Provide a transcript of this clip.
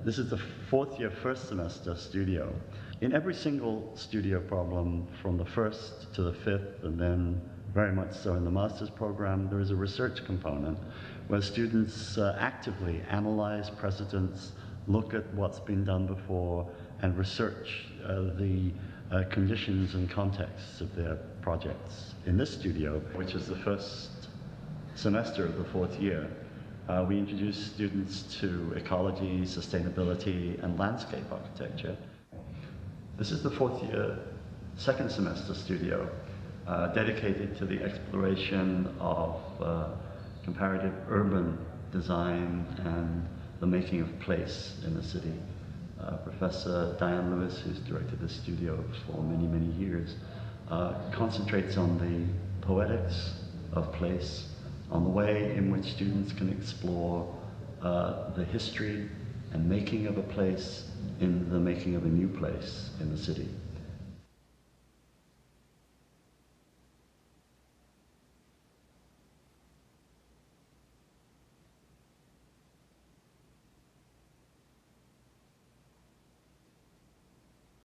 This is the fourth year, first semester studio. In every single studio problem, from the first to the fifth, and then very much so in the master's program, there is a research component where students actively analyze precedents, look at what's been done before, and research the conditions and contexts of their projects. In this studio, which is the first semester of the fourth year, we introduce students to ecology, sustainability, and landscape architecture. This is the fourth year, second semester studio, dedicated to the exploration of comparative urban design and the making of place in the city. Professor Diane Lewis, who's directed this studio for many, many years, concentrates on the poetics of place, on the way in which students can explore the history and making of a place in the making of a new place in the city.